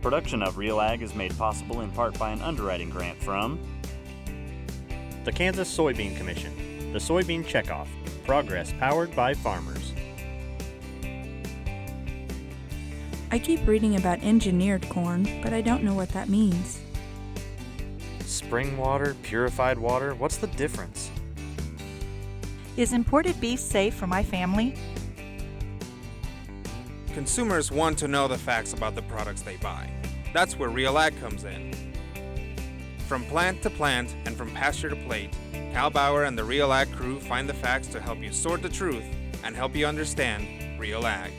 Production of Real Ag is made possible in part by an underwriting grant from the Kansas Soybean Commission, the Soybean Checkoff, progress powered by farmers. I keep reading about engineered corn, but I don't know what that means. Spring water, purified water, what's the difference? Is imported beef safe for my family? Consumers want to know the facts about the products they buy. That's where Real Ag comes in. From plant to plant and from pasture to plate, Kyle Bauer and the Real Ag crew find the facts to help you sort the truth and help you understand Real Ag.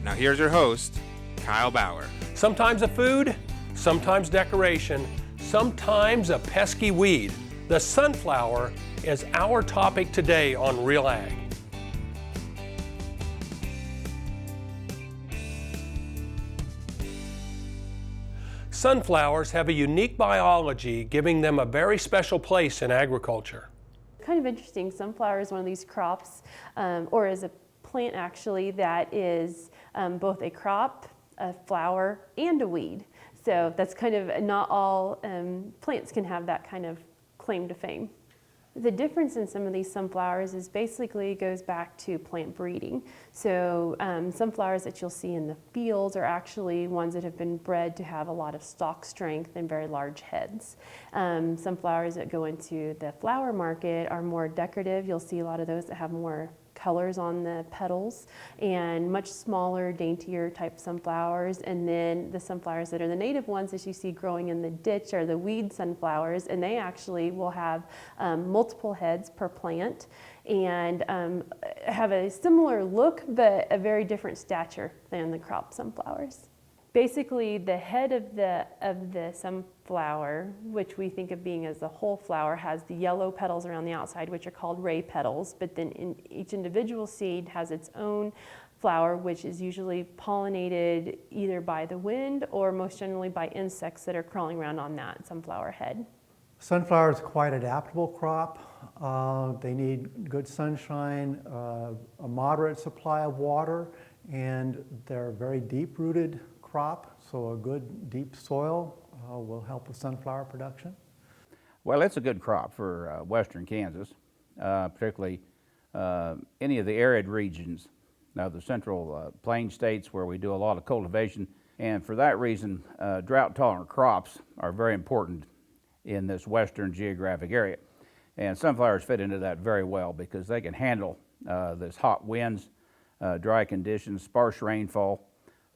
Now here's your host, Kyle Bauer. Sometimes a food, sometimes decoration, sometimes a pesky weed. The sunflower is our topic today on Real Ag. Sunflowers have a unique biology, giving them a very special place in agriculture. Kind of interesting, sunflower is one of these crops, or is a plant actually, that is both a crop, a flower, and a weed. So that's kind of, not all plants can have that kind of claim to fame. The difference in some of these sunflowers is basically goes back to plant breeding. So sunflowers that you'll see in the fields are actually ones that have been bred to have a lot of stalk strength and very large heads. Sunflowers that go into the flower market are more decorative. You'll see a lot of those that have more colors on the petals and much smaller, daintier type sunflowers. And then the sunflowers that are the native ones that you see growing in the ditch are the weed sunflowers, and they actually will have multiple heads per plant and have a similar look but a very different stature than the crop sunflowers. Basically, the head of the sunflower, which we think of being as the whole flower, has the yellow petals around the outside, which are called ray petals, but then each individual seed has its own flower, which is usually pollinated either by the wind or most generally by insects that are crawling around on that sunflower head. Sunflower is quite an adaptable crop. They need good sunshine, a moderate supply of water, and they're very deep-rooted crop, so a good deep soil will help with sunflower production. Well, it's a good crop for western Kansas, particularly any of the arid regions of the central plain states where we do a lot of cultivation. And for that reason, drought-tolerant crops are very important in this western geographic area. And sunflowers fit into that very well because they can handle this hot winds, dry conditions, sparse rainfall,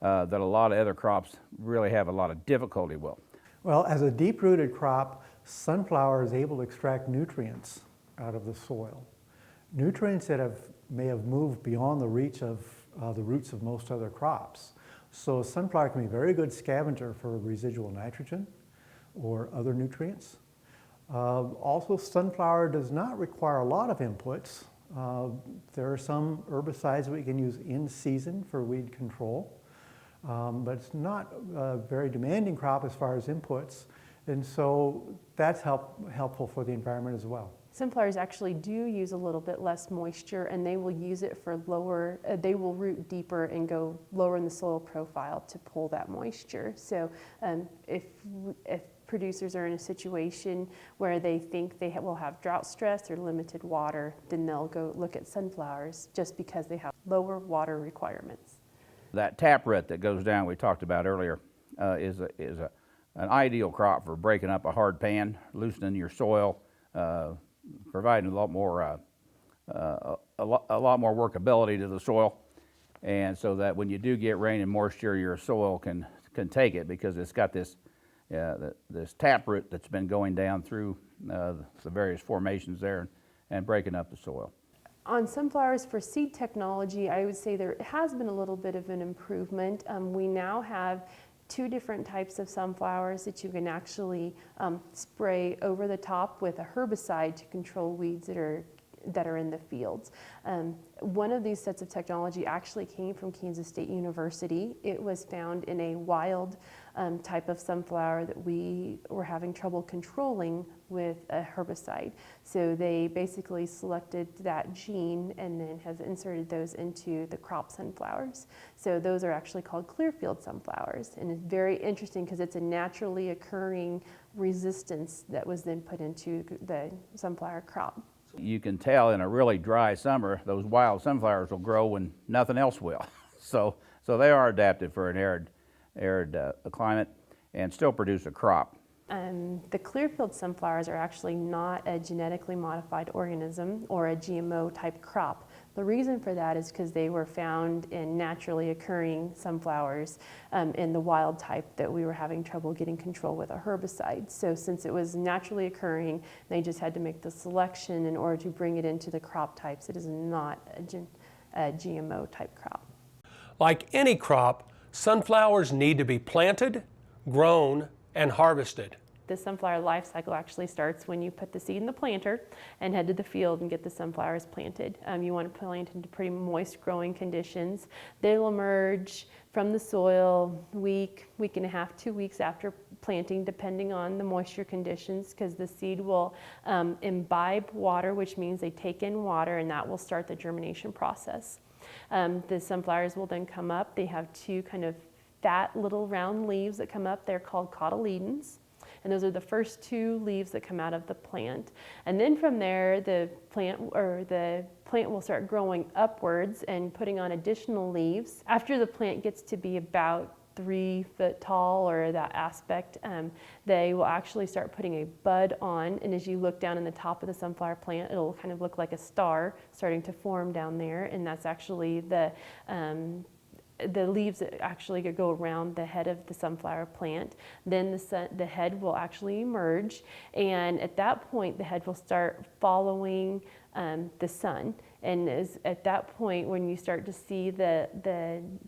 that a lot of other crops really have a lot of difficulty with. Well, as a deep-rooted crop, sunflower is able to extract nutrients out of the soil. Nutrients that may have moved beyond the reach of the roots of most other crops. So sunflower can be a very good scavenger for residual nitrogen or other nutrients. Also, sunflower does not require a lot of inputs. There are some herbicides we can use in season for weed control. But it's not a very demanding crop as far as inputs, and so that's helpful for the environment as well. Sunflowers actually do use a little bit less moisture, and they will use it for lower, they will root deeper and go lower in the soil profile to pull that moisture. So if producers are in a situation where they think they will have drought stress or limited water, then they'll go look at sunflowers just because they have lower water requirements. That taproot that goes down we talked about earlier is an ideal crop for breaking up a hard pan, loosening your soil, providing a lot more workability to the soil, and so that when you do get rain and moisture, your soil can take it because it's got this taproot that's been going down through the various formations there and breaking up the soil. On sunflowers for seed technology, I would say there has been a little bit of an improvement. We now have 2 different types of sunflowers that you can actually spray over the top with a herbicide to control weeds that are that are in the fields. One of these sets of technology actually came from Kansas State University. It was found in a wild type of sunflower that we were having trouble controlling with a herbicide. So they basically selected that gene and then have inserted those into the crop sunflowers. So those are actually called clearfield sunflowers. And it's very interesting because it's a naturally occurring resistance that was then put into the sunflower crop. You can tell in a really dry summer, those wild sunflowers will grow when nothing else will. So they are adapted for an arid climate and still produce a crop. The clearfield sunflowers are actually not a genetically modified organism or a GMO type crop. The reason for that is because they were found in naturally occurring sunflowers in the wild type that we were having trouble getting control with a herbicide. So since it was naturally occurring, they just had to make the selection in order to bring it into the crop types. It is not a GMO type crop. Like any crop, sunflowers need to be planted, grown, and harvested. The sunflower life cycle actually starts when you put the seed in the planter and head to the field and get the sunflowers planted. You want to plant into pretty moist growing conditions. They'll emerge from the soil week and a half, 2 weeks after planting, depending on the moisture conditions, because the seed will imbibe water, which means they take in water, and that will start the germination process. The sunflowers will then come up. They have two kind of fat little round leaves that come up. They're called cotyledons. And those are the first two leaves that come out of the plant. And then from there, the plant will start growing upwards and putting on additional leaves. After the plant gets to be about 3 foot tall, or that aspect, they will actually start putting a bud on. And as you look down in the top of the sunflower plant, it'll kind of look like a star starting to form down there. And that's actually the leaves that actually go around the head of the sunflower plant. Then the head will actually emerge, and at that point the head will start following the sun. And at that point, when you start to see the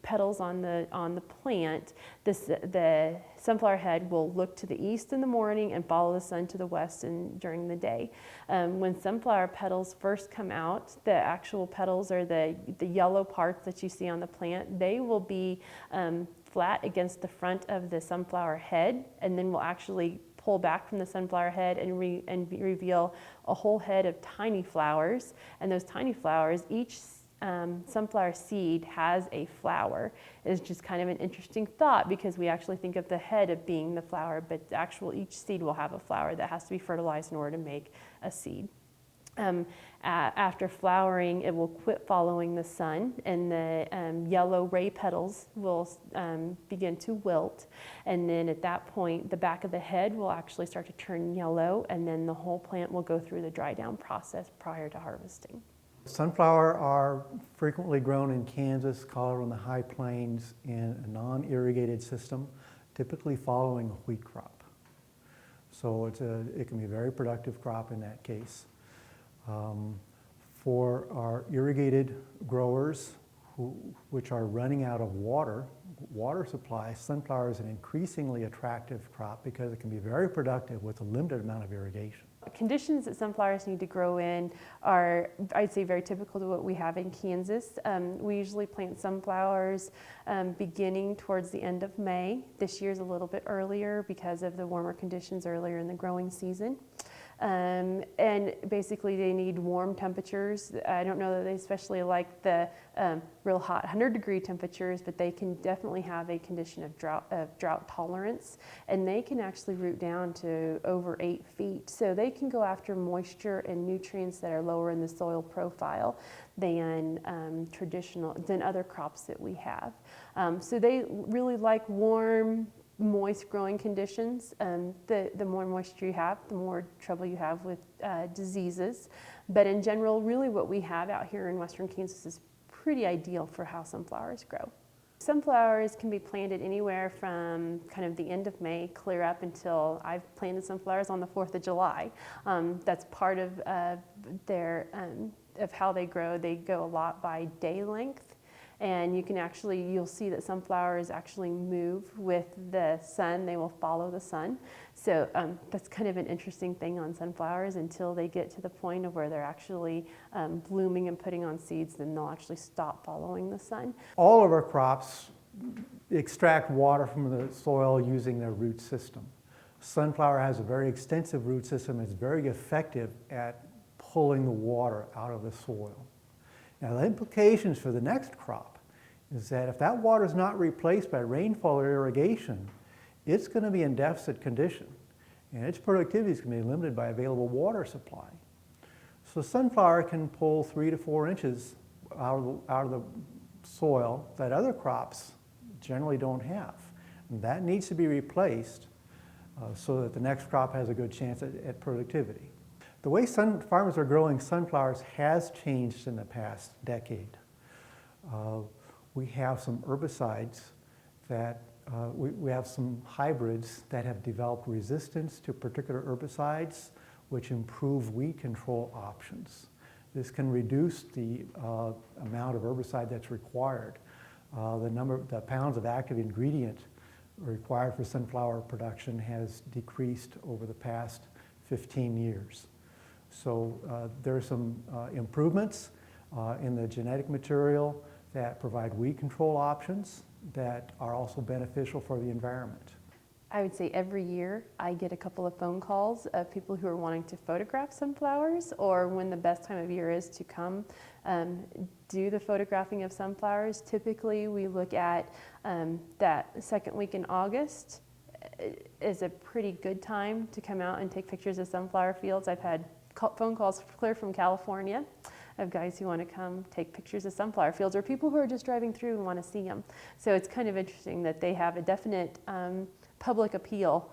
petals on the plant, the sunflower head will look to the east in the morning and follow the sun to the west during the day. When sunflower petals first come out, the actual petals, or the yellow parts that you see on the plant, they will be flat against the front of the sunflower head, and then will actually pull back from the sunflower head and reveal a whole head of tiny flowers. And those tiny flowers, each sunflower seed has a flower. It's just kind of an interesting thought, because we actually think of the head of being the flower, but each seed will have a flower that has to be fertilized in order to make a seed. After flowering, it will quit following the sun, and the yellow ray petals will begin to wilt. And then at that point, the back of the head will actually start to turn yellow, and then the whole plant will go through the dry down process prior to harvesting. Sunflower are frequently grown in Kansas, Colorado, and the High Plains in a non-irrigated system, typically following a wheat crop. So it can be a very productive crop in that case. For our irrigated growers which are running out of water supply, sunflower is an increasingly attractive crop because it can be very productive with a limited amount of irrigation. Conditions that sunflowers need to grow in are, I'd say, very typical to what we have in Kansas. We usually plant sunflowers beginning towards the end of May. This year's a little bit earlier because of the warmer conditions earlier in the growing season. And basically they need warm temperatures. I don't know that they especially like the real hot 100-degree temperatures, but they can definitely have a condition of drought tolerance, and they can actually root down to over 8 feet. So they can go after moisture and nutrients that are lower in the soil profile than other crops that we have. So they really like warm, moist growing conditions. The more moisture you have, the more trouble you have with diseases. But in general, really what we have out here in western Kansas is pretty ideal for how sunflowers grow. Sunflowers can be planted anywhere from kind of the end of May clear up until I've planted sunflowers on the 4th of July. That's part of of how they grow. They go a lot by day length. and you'll see that sunflowers actually move with the sun. They will follow the sun. So that's kind of an interesting thing on sunflowers until they get to the point of where they're actually blooming and putting on seeds, then they'll actually stop following the sun. All of our crops extract water from the soil using their root system. Sunflower has a very extensive root system. It's very effective at pulling the water out of the soil. Now, the implications for the next crop is that if that water is not replaced by rainfall or irrigation, it's going to be in deficit condition, and its productivity is going to be limited by available water supply. So sunflower can pull 3 to 4 inches out of the soil that other crops generally don't have. And that needs to be replaced so that the next crop has a good chance at productivity. The way farmers are growing sunflowers has changed in the past decade. We have some herbicides that we have some hybrids that have developed resistance to particular herbicides, which improve weed control options. This can reduce the amount of herbicide that's required. The pounds of active ingredient required for sunflower production has decreased over the past 15 years. So there are some improvements in the genetic material that provide weed control options that are also beneficial for the environment. I would say every year I get a couple of phone calls of people who are wanting to photograph sunflowers, or when the best time of year is to come do the photographing of sunflowers. Typically we look at that second week in August is a pretty good time to come out and take pictures of sunflower fields. I've had phone calls clear from California of guys who want to come take pictures of sunflower fields, or people who are just driving through and want to see them. So it's kind of interesting that they have a definite public appeal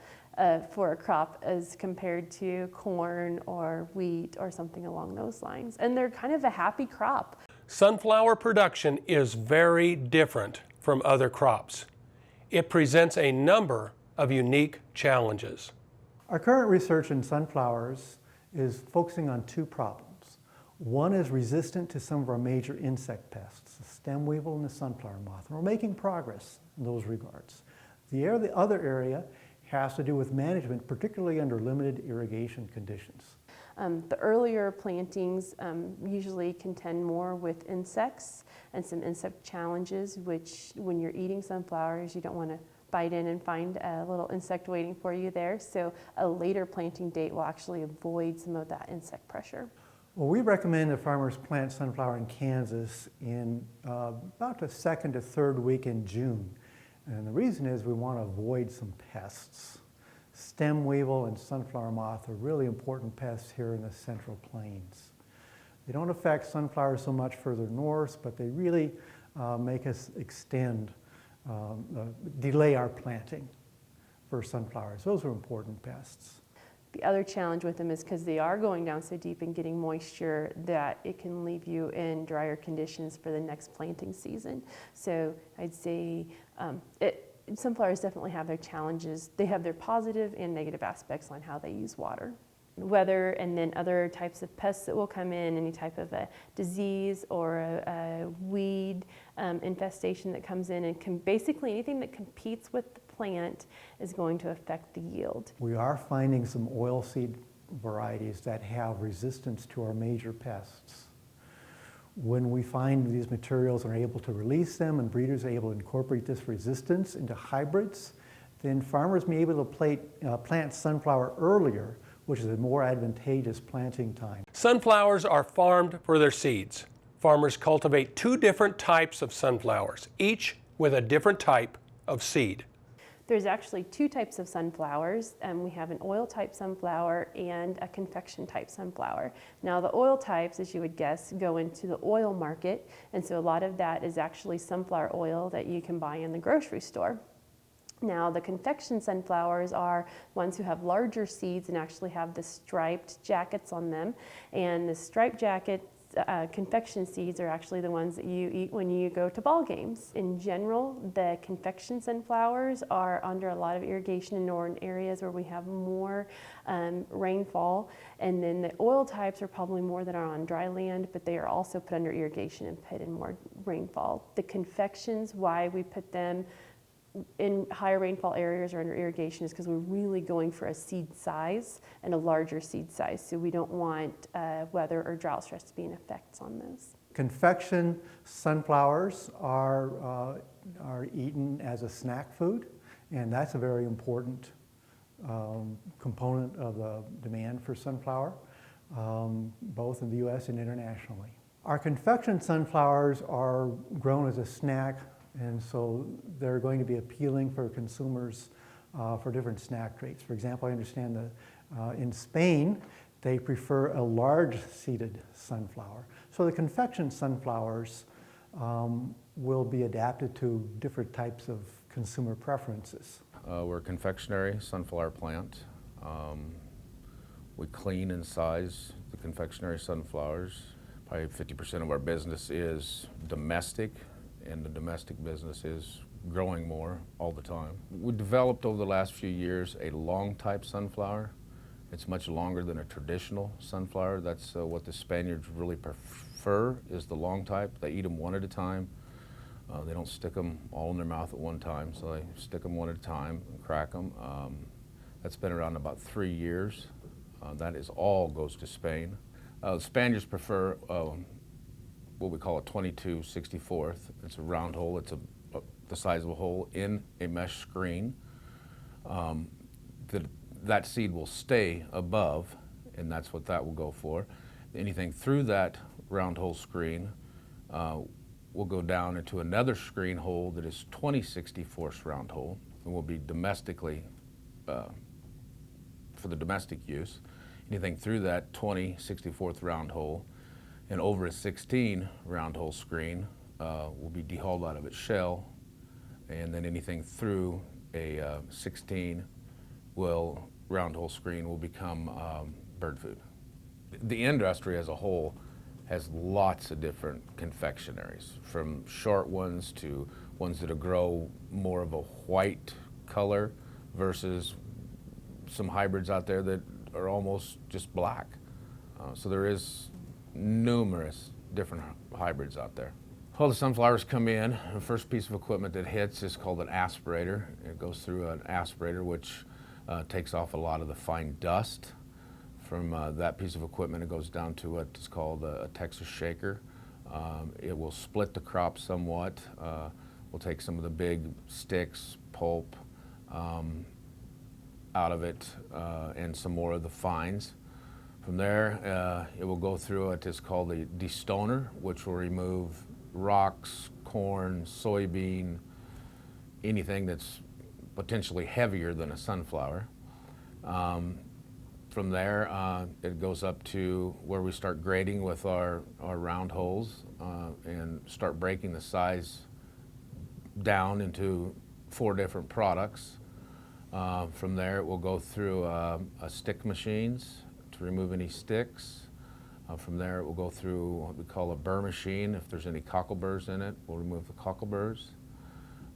for a crop as compared to corn or wheat or something along those lines. And they're kind of a happy crop. Sunflower production is very different from other crops. It presents a number of unique challenges. Our current research in sunflowers is focusing on 2 problems. One is resistant to some of our major insect pests, the stem weevil and the sunflower moth, and we're making progress in those regards. The other area has to do with management, particularly under limited irrigation conditions. The earlier plantings usually contend more with insects and some insect challenges, which when you're eating sunflowers, you don't want to bite in and find a little insect waiting for you there. So a later planting date will actually avoid some of that insect pressure. Well, we recommend that farmers plant sunflower in Kansas in about the 2nd to 3rd week in June. And the reason is we want to avoid some pests. Stem weevil and sunflower moth are really important pests here in the Central Plains. They don't affect sunflowers so much further north, but they really make us delay our planting for sunflowers. Those are important pests. The other challenge with them is because they are going down so deep and getting moisture that it can leave you in drier conditions for the next planting season. So I'd say sunflowers definitely have their challenges. They have their positive and negative aspects on how they use water. Weather and then other types of pests that will come in, any type of a disease or a weed infestation that comes in, and basically anything that competes with the plant is going to affect the yield. We are finding some oilseed varieties that have resistance to our major pests. When we find these materials and are able to release them and breeders are able to incorporate this resistance into hybrids, then farmers may be able to plant sunflower earlier, which is a more advantageous planting time. Sunflowers are farmed for their seeds. Farmers cultivate 2 different types of sunflowers, each with a different type of seed. There's actually 2 types of sunflowers. We have an oil type sunflower and a confection type sunflower. Now the oil types, as you would guess, go into the oil market, and so a lot of that is actually sunflower oil that you can buy in the grocery store. Now the confection sunflowers are ones who have larger seeds and actually have the striped jackets on them, and the striped jackets confection seeds are actually the ones that you eat when you go to ball games. In general, the confection sunflowers are under a lot of irrigation in northern areas where we have more rainfall, and then the oil types are probably more that are on dry land, but they are also put under irrigation and put in more rainfall. The confections, why we put them in higher rainfall areas or under irrigation, is because we're really going for a seed size and a larger seed size. So we don't want weather or drought stress to be an effect on those. Confection sunflowers are eaten as a snack food, and that's a very important component of the demand for sunflower, both in the U.S. and internationally. Our confection sunflowers are grown as a snack, and so they're going to be appealing for consumers for different snack traits. For example, I understand that in Spain, they prefer a large seeded sunflower. So the confection sunflowers will be adapted to different types of consumer preferences. We're a confectionery sunflower plant. We clean and size the confectionery sunflowers. Probably 50% of our business is domestic, and the domestic business is growing more all the time. We developed over the last few years a long type sunflower. It's much longer than a traditional sunflower. That's what the Spaniards really prefer, is the long type. They eat them one at a time. They don't stick them all in their mouth at one time, so they stick them one at a time and crack them. That's been around about 3 years. That is all goes to Spain. The Spaniards prefer what we call a 22/64. It's a round hole. It's the size of a hole in a mesh screen. That seed will stay above, and that's what that will go for. Anything through that round hole screen will go down into another screen hole that is 20/64 round hole, and will be domestically for the domestic use. Anything through that 20/64 round hole and over a 16 round hole screen will be dehulled out of its shell, and then anything through a 16 round hole screen will become bird food. The industry as a whole has lots of different confectionaries, from short ones to ones that grow more of a white color versus some hybrids out there that are almost just black. So there is numerous different hybrids out there. Well, the sunflowers come in. The first piece of equipment that hits is called an aspirator. It goes through an aspirator which takes off a lot of the fine dust. From that piece of equipment, it goes down to what is called a Texas shaker. It will split the crop somewhat. We'll take some of the big sticks, pulp out of it, and some more of the fines. From there, it will go through what is called a destoner, which will remove rocks, corn, soybean, anything that's potentially heavier than a sunflower. From there, it goes up to where we start grading with our round holes and start breaking the size down into 4 different products. From there, it will go through a stick machines to remove any sticks. From there, it will go through what we call a burr machine. If there's any cockleburrs in it, we'll remove the cockleburrs.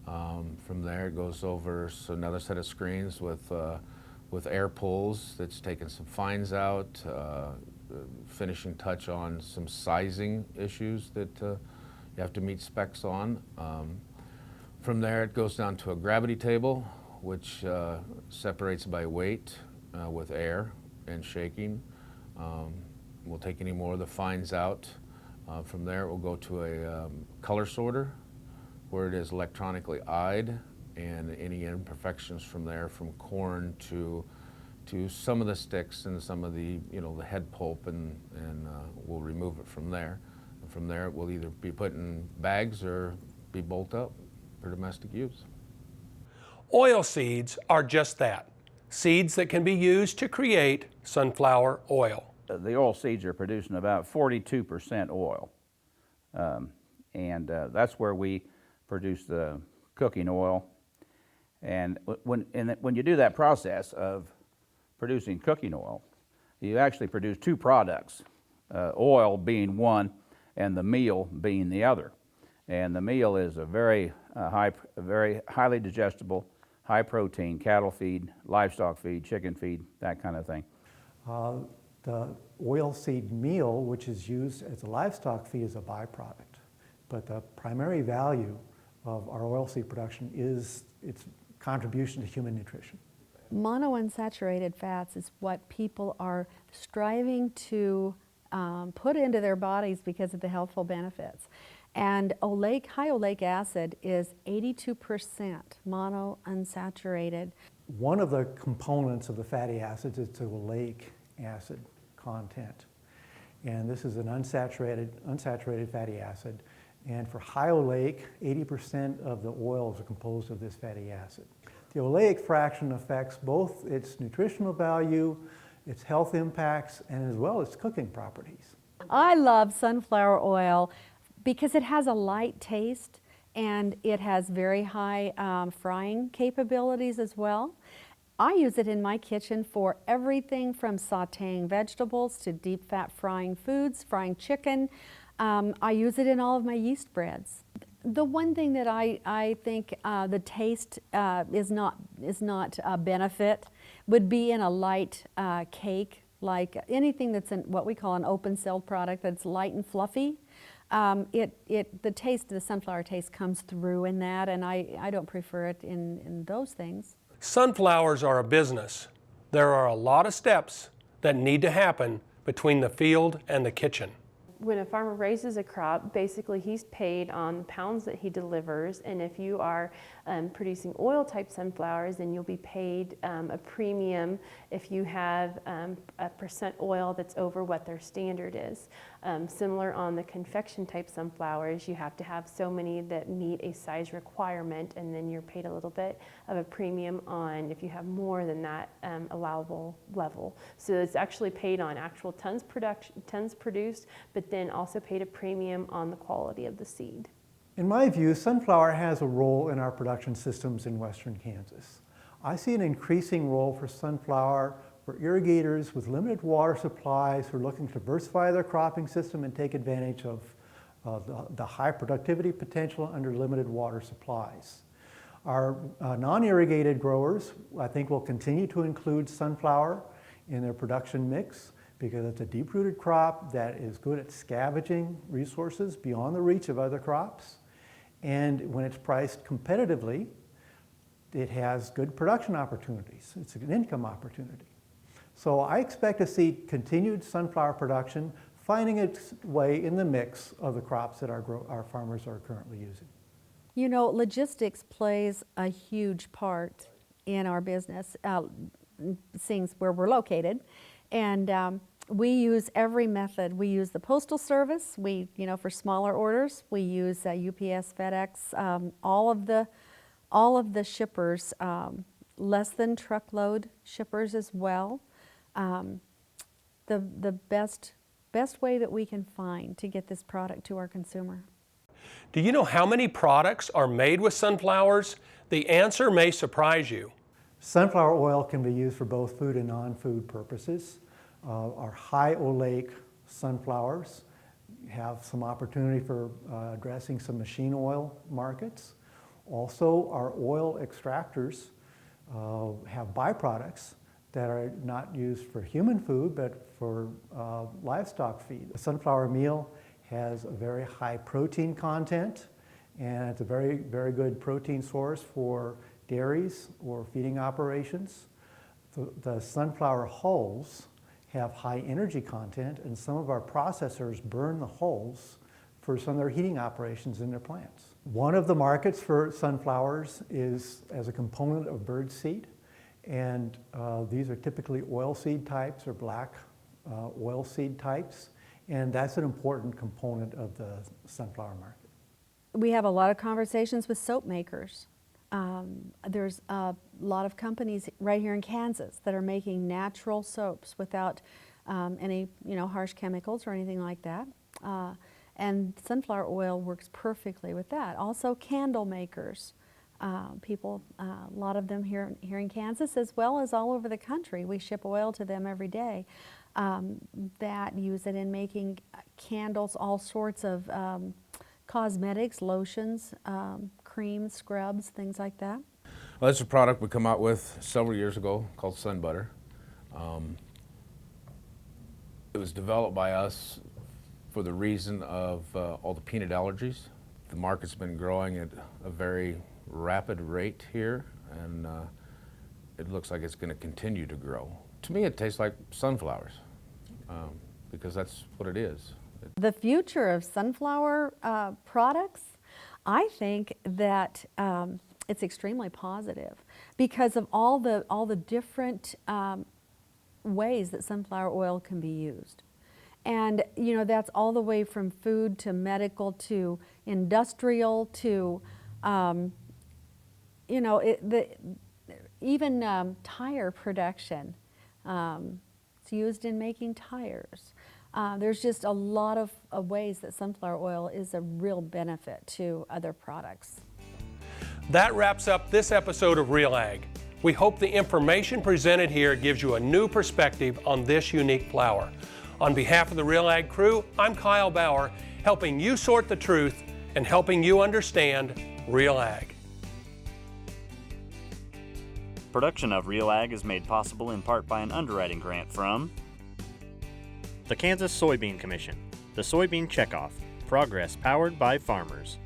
From there, it goes over another set of screens with air pulls that's taking some fines out, finishing touch on some sizing issues that you have to meet specs on. From there, it goes down to a gravity table, which separates by weight with air and shaking. We'll take any more of the fines out. From there, we'll go to a color sorter, where it is electronically eyed, and any imperfections from there, from corn to some of the sticks and some of the the head pulp, and we'll remove it from there. And from there, it will either be put in bags or be bolt up for domestic use. Oil seeds are just that, seeds that can be used to create sunflower oil. The oil seeds are producing about 42% oil, and that's where we produce the cooking oil. And when you do that process of producing cooking oil, you actually produce 2 products. oil being one and the meal being the other. And the meal is a very highly digestible, high protein cattle feed, livestock feed, chicken feed, that kind of thing. The oilseed meal, which is used as a livestock feed, is a byproduct. But the primary value of our oilseed production is its contribution to human nutrition. Monounsaturated fats is what people are striving to put into their bodies because of the healthful benefits. And high oleic acid is 82% monounsaturated. One of the components of the fatty acids is the oleic acid content. And this is an unsaturated fatty acid. And for high oleic, 80% of the oils are composed of this fatty acid. The oleic fraction affects both its nutritional value, its health impacts, and as well as cooking properties. I love sunflower oil because it has a light taste and it has very high frying capabilities as well. I use it in my kitchen for everything from sauteing vegetables to deep fat frying foods, frying chicken. I use it in all of my yeast breads. The one thing that I think the taste is not a benefit would be in a light cake, like anything that's in what we call an open-celled product that's light and fluffy. The taste, the sunflower taste comes through in that, and I don't prefer it in those things. Sunflowers are a business. There are a lot of steps that need to happen between the field and the kitchen. When a farmer raises a crop, basically he's paid on the pounds that he delivers, and if you are producing oil type sunflowers, then you'll be paid a premium if you have a percent oil that's over what their standard is. Similar on the confection type sunflowers, you have to have so many that meet a size requirement, and then you're paid a little bit of a premium on if you have more than that allowable level. So it's actually paid on actual tons produced, but then also paid a premium on the quality of the seed. In my view, sunflower has a role in our production systems in western Kansas. I see an increasing role for sunflower for irrigators with limited water supplies who are looking to diversify their cropping system and take advantage of the high productivity potential under limited water supplies. Our non-irrigated growers, I think, will continue to include sunflower in their production mix because it's a deep-rooted crop that is good at scavenging resources beyond the reach of other crops. And when it's priced competitively, it has good production opportunities. It's an income opportunity. So I expect to see continued sunflower production finding its way in the mix of the crops that our farmers are currently using. You know, logistics plays a huge part in our business, seeing where we're located. And we use every method. We use the Postal Service. For smaller orders, we use UPS, FedEx, all of the shippers, less than truckload shippers as well. The best way that we can find to get this product to our consumer. Do you know how many products are made with sunflowers? The answer may surprise you. Sunflower oil can be used for both food and non-food purposes. Our high oleic sunflowers have some opportunity for addressing some machine oil markets. Also, our oil extractors have byproducts that are not used for human food, but for livestock feed. The sunflower meal has a very high protein content, and it's a very, very good protein source for dairies or feeding operations. The sunflower hulls have high energy content, and some of our processors burn the hulls for some of their heating operations in their plants. One of the markets for sunflowers is as a component of bird seed, and these are typically oil seed types or black oil seed types, and that's an important component of the sunflower market. We have a lot of conversations with soap makers. There's a lot of companies right here in Kansas that are making natural soaps without any harsh chemicals or anything like that. And sunflower oil works perfectly with that. Also candle makers. A lot of them here in Kansas as well as all over the country. We ship oil to them every day. that use it in making candles, all sorts of cosmetics, lotions, creams, scrubs, things like that. Well, that's a product we come out with several years ago called Sun Butter. It was developed by us for the reason of all the peanut allergies. The market's been growing at a very rapid rate here, and it looks like it's going to continue to grow. To me, it tastes like sunflowers, because that's what it is. The future of sunflower products, I think that it's extremely positive because of all the different ways that sunflower oil can be used. And you know, that's all the way from food to medical to industrial to you know, even tire production. It's used in making tires. There's just a lot of ways that sunflower oil is a real benefit to other products. That wraps up this episode of Real Ag. We hope the information presented here gives you a new perspective on this unique flower. On behalf of the Real Ag crew, I'm Kyle Bauer, helping you sort the truth and helping you understand Real Ag. Production of Real Ag is made possible in part by an underwriting grant from the Kansas Soybean Commission, the Soybean Checkoff, progress powered by farmers.